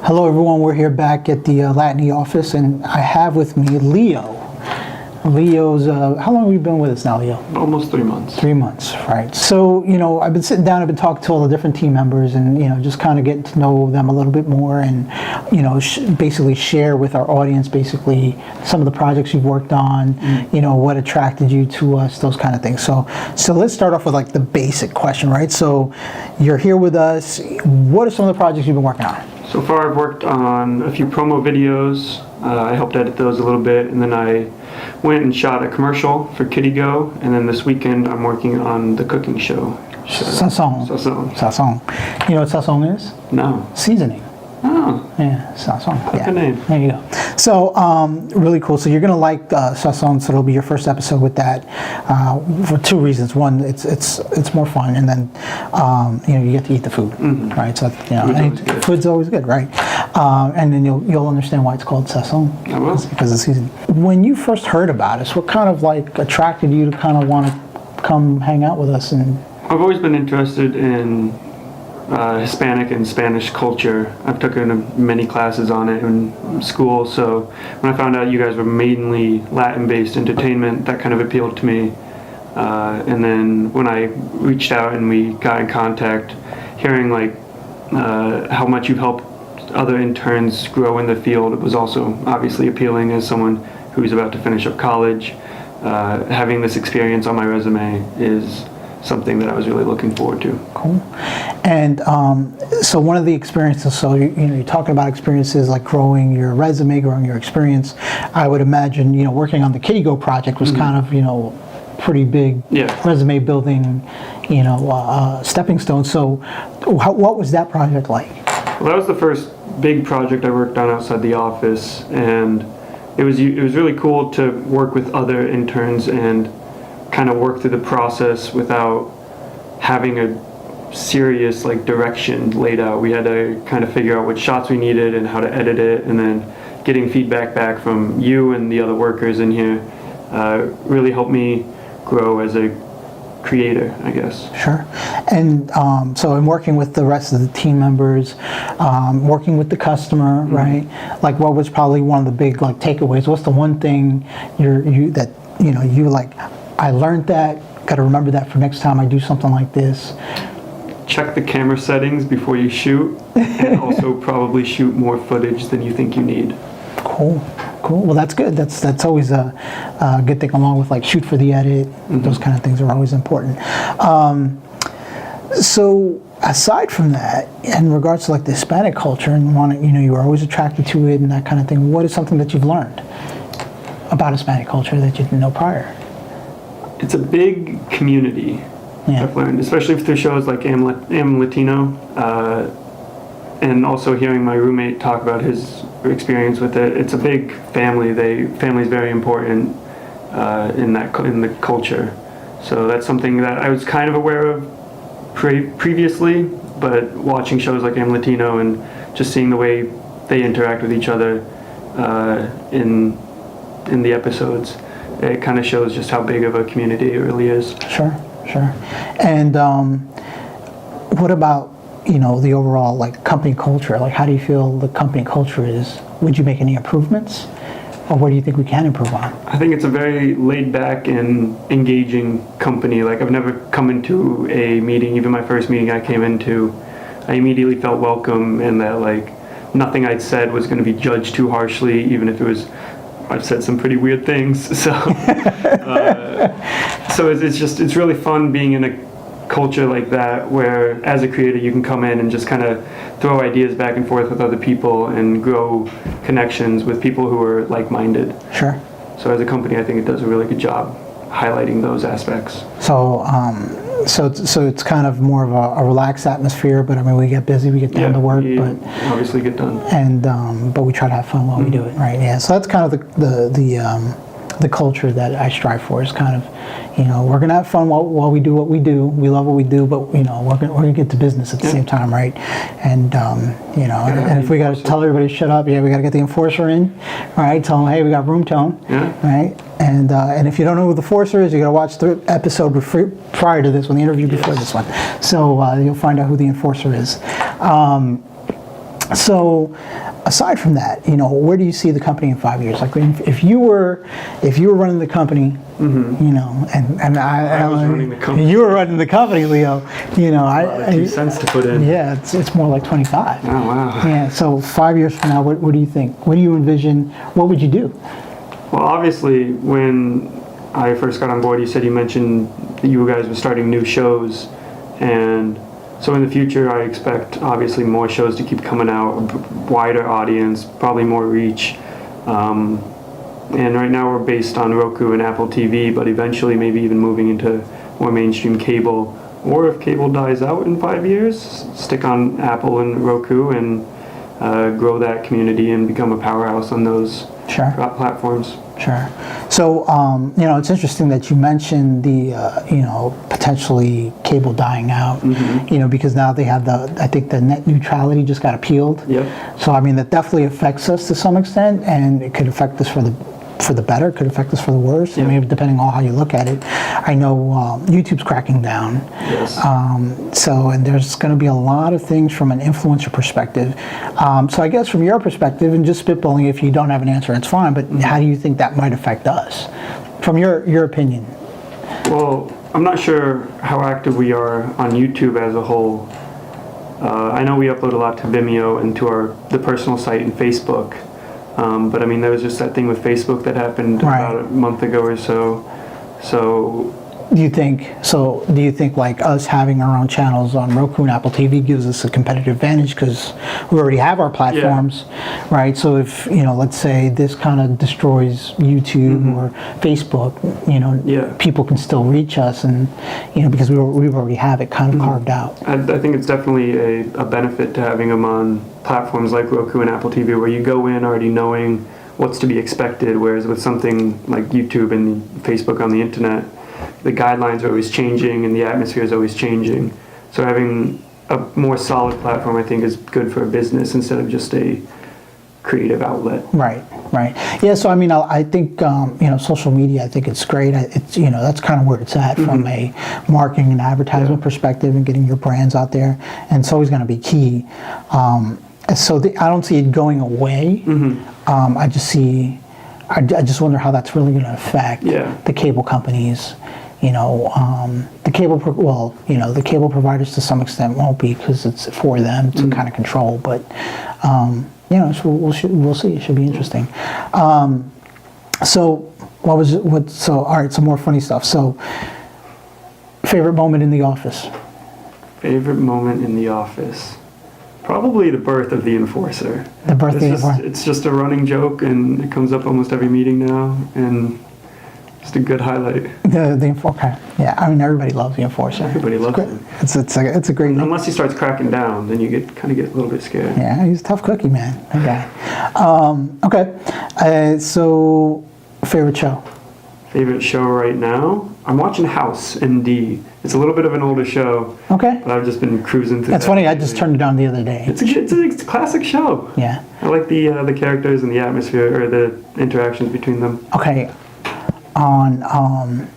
Hello everyone, we're here back at the Latiny office and I have with me Leo. Leo's, how long have you been with us now, Leo? Almost 3 months. 3 months, right. So, I've been sitting down, I've been talking to all the different team members and, just kind of getting to know them a little bit more and, basically share with our audience basically some of the projects you've worked on, what attracted you to us, those kind of things. So let's start off with like the basic question, right? So you're here with us. What are some of the projects you've been working on? So far I've worked on a few promo videos. I helped edit those a little bit, and then I went and shot a commercial for Kitty Go, and then this weekend I'm working on the cooking show. Sazon. You know what sazon is? No. Seasoning. Oh. Yeah, sazon. That's the name. There you go. So, really cool. So you're gonna like sazon. So it'll be your first episode with that for two reasons. One, it's more fun, and then you get to eat the food, right? So food's always good, right? And then you'll understand why it's called sazon. I will. Because of seasoning. When you first heard about us, what kind of like attracted you to kind of want to come hang out with us? And I've always been interested in Hispanic and Spanish culture. I've taken many classes on it in school, so when I found out you guys were mainly Latin-based entertainment, that kind of appealed to me. And then when I reached out and we got in contact, hearing like how much you've helped other interns grow in the field, it was also obviously appealing as someone who's about to finish up college. Having this experience on my resume is something that I was really looking forward to. Cool. And so one of the experiences, so you're talking about experiences like growing your resume, growing your experience. I would imagine working on the Kitty Go project was kind of pretty big resume building stepping stone. So what was that project like? Well, that was the first big project I worked on outside the office, and it was really cool to work with other interns and kind of work through the process without having a serious like direction laid out. We had to kind of figure out what shots we needed and how to edit it, and then getting feedback back from you and the other workers in here really helped me grow as a creator, I guess. Sure. And so in working with the rest of the team members, working with the customer, right? Like what was probably one of the big like takeaways? What's the one thing you like, I learned that, got to remember that for next time I do something like this? Check the camera settings before you shoot, and also probably shoot more footage than you think you need. Cool. Well, that's good. That's always a good thing, along with like shoot for the edit. Those kind of things are always important. So aside from that, in regards to like the Hispanic culture and you were always attracted to it and that kind of thing, what is something that you've learned about Hispanic culture that you didn't know prior? It's a big community. I've learned, especially through shows like Am Latino, and also hearing my roommate talk about his experience with it. It's a big family. Family's very important in the culture. So that's something that I was kind of aware of previously, but watching shows like Am Latino and just seeing the way they interact with each other in the episodes, it kind of shows just how big of a community it really is. Sure. And what about the overall like company culture? Like, how do you feel the company culture is? Would you make any improvements, or what do you think we can improve on? I think it's a very laid back and engaging company. Like, I've never come into a meeting, even my first meeting I came into, I immediately felt welcome, and that like nothing I'd said was going to be judged too harshly, even if it was. I've said some pretty weird things, so it's really fun being in a culture like that, where as a creator you can come in and just kind of throw ideas back and forth with other people and grow connections with people who are like-minded. Sure. So as a company, I think it does a really good job highlighting those aspects. So it's kind of more of a relaxed atmosphere, but I mean, we get busy, we get down to work, but obviously get done. And but we try to have fun while we do it, right? Yeah. So that's kind of the culture that I strive for. Is kind of, we're gonna have fun while we do what we do. We love what we do, but we're gonna get to business at the same time, right? And and if we gotta tell everybody to shut up, we gotta get the enforcer in, right? Tell them, hey, we got room tone, right? And if you don't know who the enforcer is, you gotta watch the episode prior to this one, the interview before this one. So you'll find out who the enforcer is. So, aside from that, where do you see the company in 5 years? Like, if you were running the company, and I was running the company. You were running the company, Leo. I 2 cents to put in. Yeah, it's more like 25. Oh wow. Yeah. So 5 years from now, what do you think? What do you envision? What would you do? Well, obviously, when I first got on board, you mentioned that you guys were starting new shows, and so in the future, I expect obviously more shows to keep coming out, a wider audience, probably more reach. And right now we're based on Roku and Apple TV, but eventually maybe even moving into more mainstream cable. Or if cable dies out in 5 years, stick on Apple and Roku and grow that community and become a powerhouse on those platforms. Sure. So, it's interesting that you mentioned the, potentially cable dying out, because now they have I think the net neutrality just got appealed. Yep. So, that definitely affects us to some extent, and it could affect us for the better, could affect us for the worse. Yep. Depending on how you look at it. I know YouTube's cracking down. Yes. And there's going to be a lot of things from an influencer perspective. So I guess from your perspective, and just spitballing, if you don't have an answer, it's fine, but how do you think that might affect us? From your opinion. Well, I'm not sure how active we are on YouTube as a whole. I know we upload a lot to Vimeo and to the personal site and Facebook. But there was just that thing with Facebook that happened about a month ago or so. So do you think like us having our own channels on Roku and Apple TV gives us a competitive advantage because we already have our platforms, right? So if, let's say this kind of destroys YouTube or Facebook, people can still reach us and, because we already have it kind of carved out. I think it's definitely a benefit to having them on platforms like Roku and Apple TV where you go in already knowing what's to be expected, whereas with something like YouTube and Facebook on the internet, the guidelines are always changing and the atmosphere is always changing. So having a more solid platform, I think, is good for a business instead of just a creative outlet. Right. Yeah, so I think, social media, I think it's great. It's, that's kind of where it's at from a marketing and advertisement perspective and getting your brands out there. And it's always going to be key. So I don't see it going away. I just wonder how that's really going to affect the cable companies. The cable providers to some extent won't be because it's for them to kind of control. But we'll see. It should be interesting. So all right. Some more funny stuff. So, favorite moment in the office. Favorite moment in the office. Probably the birth of the Enforcer. The birth of the Enforcer. It's just a running joke, and it comes up almost every meeting now, and just a good highlight. The Enforcer. Yeah, everybody loves the Enforcer. Everybody loves him. It's a great name. Unless he starts cracking down, then you get a little bit scared. Yeah, he's a tough cookie, man. Okay. So, favorite show. Favorite show right now? I'm watching House MD. It's a little bit of an older show. Okay. But I've just been cruising through. That's funny. I just turned it on the other day. It's a classic show. Yeah. I like the characters and the atmosphere or the interactions between them. Okay. On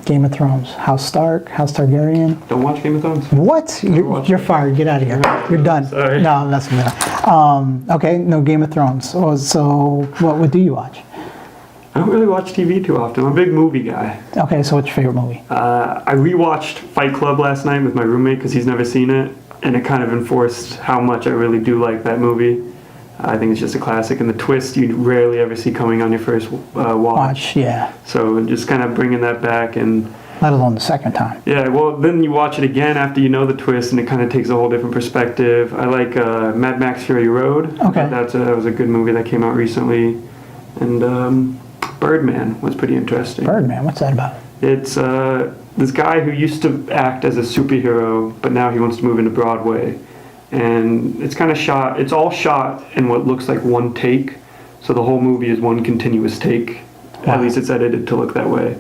Game of Thrones, House Targaryen. Don't watch Game of Thrones. What? You're fired. Get out of here. You're done. Sorry. No, I'm messing with you. Okay. No Game of Thrones. So what do you watch? I don't really watch TV too often. I'm a big movie guy. Okay, so what's your favorite movie? I rewatched Fight Club last night with my roommate because he's never seen it, and it kind of enforced how much I really do like that movie. I think it's just a classic, and the twist you rarely ever see coming on your first watch. Yeah. So just kind of bringing that back, and let alone the second time. Yeah, well, then you watch it again after you know the twist, and it kind of takes a whole different perspective. I like Mad Max Fury Road. Okay. That was a good movie that came out recently, and Birdman was pretty interesting. Birdman, what's that about? It's this guy who used to act as a superhero, but now he wants to move into Broadway. And it's all shot in what looks like one take. So the whole movie is one continuous take. Wow. At least it's edited to look that way.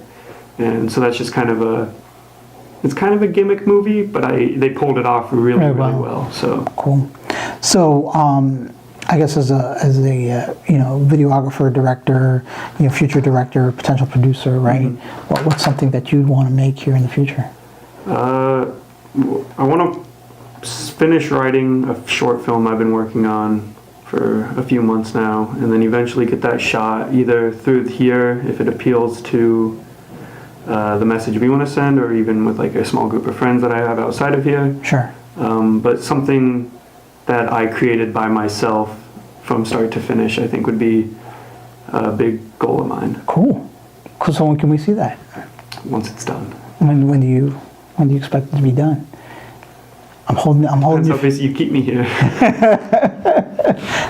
And so that's just kind of a gimmick movie, but they pulled it off really well. So cool. So I guess as a videographer, director, future director, potential producer, right? What's something that you'd want to make here in the future? I want to finish writing a short film I've been working on for a few months now, and then eventually get that shot either through here if it appeals to the message we want to send, or even with like a small group of friends that I have outside of here. Sure. But something that I created by myself from start to finish, I think would be a big goal of mine. Cool. So when can we see that? Once it's done. When do you expect it to be done? I'm holding. That's you. obvious you keep me here.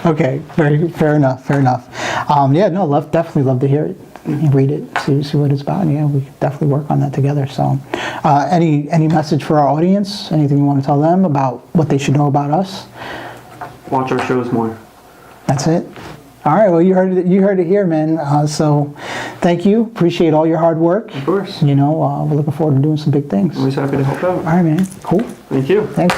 Okay, fair enough. Yeah, no, definitely love to hear it, read it, see what it's about. Yeah, we could definitely work on that together. So, any message for our audience? Anything you want to tell them about what they should know about us? Watch our shows more. That's it. All right. Well, you heard it here, man. So, thank you. Appreciate all your hard work. Of course. We're looking forward to doing some big things. Always happy to help out. All right, man. Cool. Thank you. Thanks.